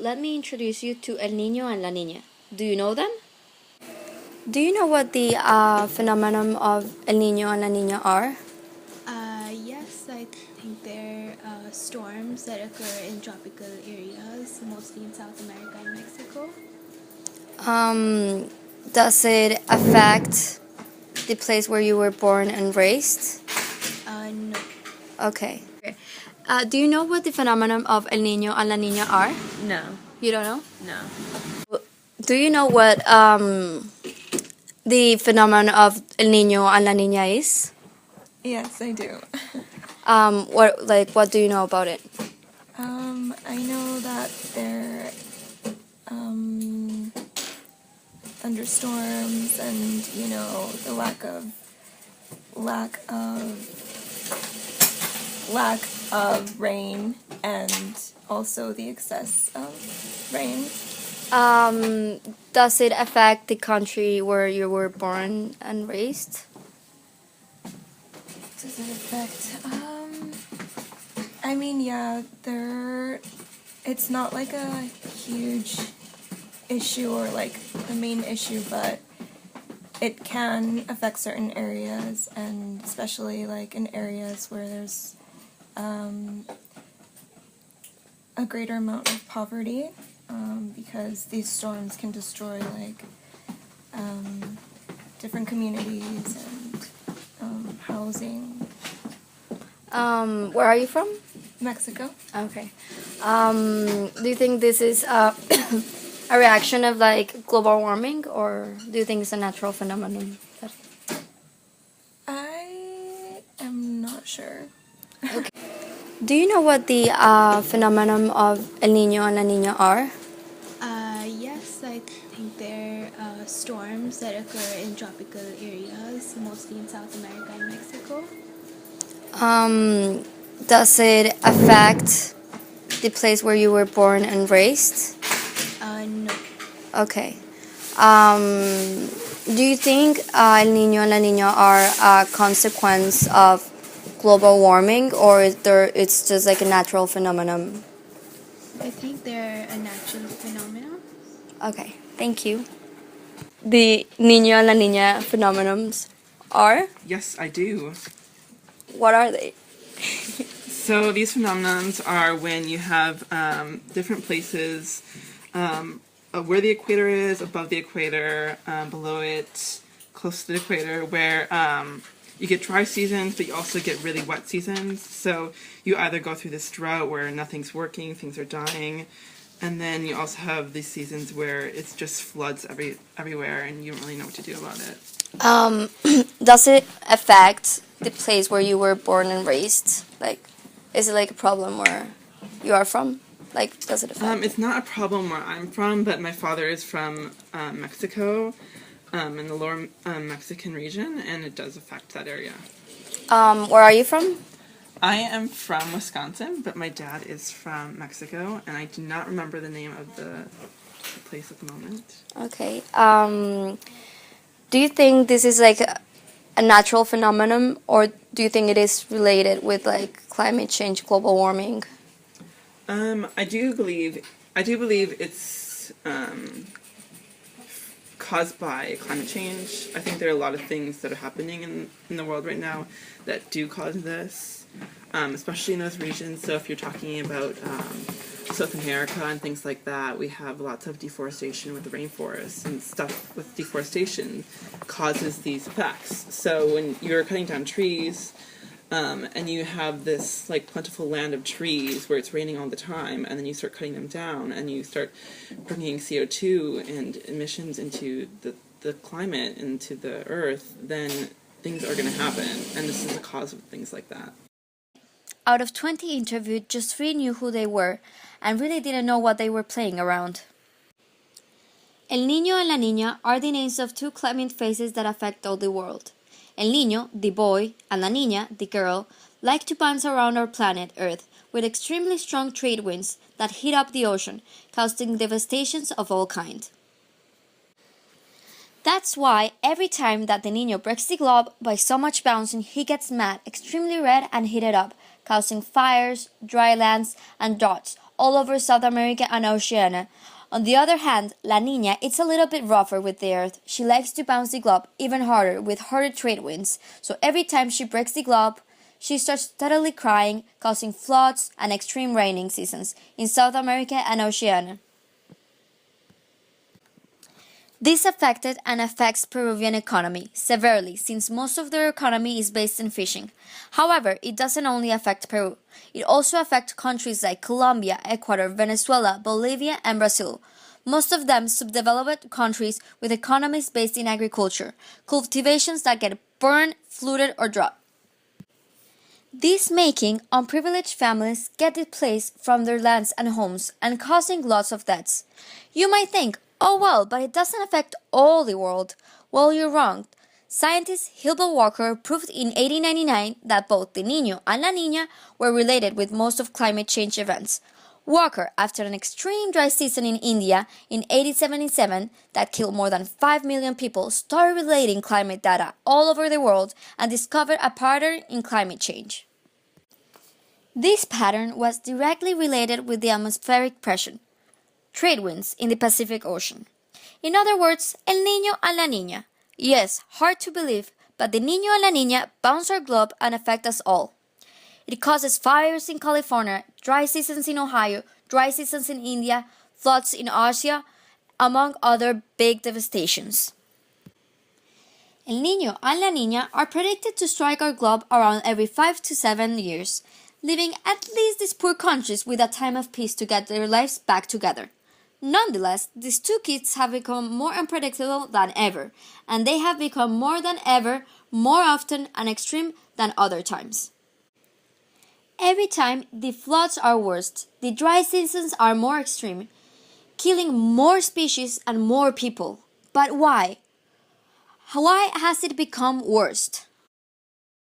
Let me introduce you to El Niño and La Niña. Do you know them? Do you know what the phenomenon of El Niño and La Niña are? Yes, I think they're storms that occur in tropical areas, mostly in South America and Mexico. Does it affect the place where you were born and raised? No. Okay. Do you know what the phenomenon of El Niño and La Niña are? No. You don't know? No. Do you know what the phenomenon of El Niño and La Niña is? Yes, I do. What do you know about it? I know that they're thunderstorms and the lack of rain and also the excess of rain. Does it affect the country where you were born and raised? Does it affect? I mean, yeah, it's not like a huge issue or like the main issue, but it can affect certain areas, and especially like in areas where there's a greater amount of poverty, because these storms can destroy like different communities and housing. Where are you from? Mexico. Okay. Do you think this is a reaction of like global warming, or do you think it's a natural phenomenon? I am not sure. Okay. Do you know what the phenomenon of El Niño and La Niña are? Yes, I think they're storms that occur in tropical areas, mostly in South America and Mexico. Does it affect the place where you were born and raised? No. Okay. Do you think El Niño and La Niña are a consequence of global warming, or it's just like a natural phenomenon? I think they're a natural phenomenon. Okay, thank you. The Niño and La Niña phenomenons are? Yes, I do. What are they? So these phenomenons are when you have different places where the equator is, above the equator, below it, close to the equator, where you get dry seasons, but you also get really wet seasons. So you either go through this drought where nothing's working, things are dying, and then you also have these seasons where it's just floods everywhere, and you don't really know what to do about it. Does it affect the place where you were born and raised? Like, is it like a problem where you are from? Like, does it affect? It's not a problem where I'm from, but my father is from Mexico, in the lower Mexican region, and it does affect that area. Where are you from? I am from Wisconsin, but my dad is from Mexico, and I do not remember the name of the place at the moment. Okay. Do you think this is like a natural phenomenon, or do you think it is related with like climate change, global warming? I do believe it's caused by climate change. I think there are a lot of things that are happening in the world right now that do cause this, especially in those regions. So if you're talking about South America and things like that, we have lots of deforestation with the rainforests, and stuff with deforestation causes these effects. So when you're cutting down trees, and you have this like plentiful land of trees where it's raining all the time, and then you start cutting them down and you start bringing CO2 and emissions into the climate, into the earth, then things are going to happen, and this is the cause of things like that. Out of 20 interviewed, just 3 knew who they were and really didn't know what they were playing around. El Niño and La Niña are the names of 2 climate phases that affect all the world. El Niño, the boy, and La Niña, the girl, like to bounce around our planet Earth with extremely strong trade winds that heat up the ocean, causing devastations of all kinds. That's why every time that the Niño breaks the globe by so much bouncing, he gets mad, extremely red and heated up, causing fires, dry lands, and droughts all over South America and Oceania. On the other hand, La Niña is a little bit rougher with the earth. She likes to bounce the globe even harder with harder trade winds. So every time she breaks the globe, she starts steadily crying, causing floods and extreme raining seasons in South America and Oceania. This affected and affects Peruvian economy severely since most of their economy is based in fishing. However, it doesn't only affect Peru. It also affects countries like Colombia, Ecuador, Venezuela, Bolivia, and Brazil. Most of them subdeveloped countries with economies based in agriculture, cultivations that get burned, flooded, or drought. This making unprivileged families get displaced from their lands and homes and causing lots of debts. You might think, oh well, but it doesn't affect all the world. Well, you're wrong. Scientist Hilbert Walker proved in 1899 that both the Niño and La Niña were related with most of climate change events. Walker, after an extreme dry season in India in 1877 that killed more than 5 million people, started relating climate data all over the world and discovered a pattern in climate change. This pattern was directly related with the atmospheric pressure, trade winds in the Pacific Ocean. In other words, El Niño and La Niña. Yes, hard to believe, but the Niño and La Niña bounce our globe and affect us all. It causes fires in California, dry seasons in Ohio, dry seasons in India, floods in Asia, among other big devastations. El Niño and La Niña are predicted to strike our globe around every 5 to 7 years, leaving at least these poor countries with a time of peace to get their lives back together. Nonetheless, these two kits have become more unpredictable than ever, and they have become more than ever, more often and extreme than other times. Every time, the floods are worse, the dry seasons are more extreme, killing more species and more people. But why? Why has it become worse?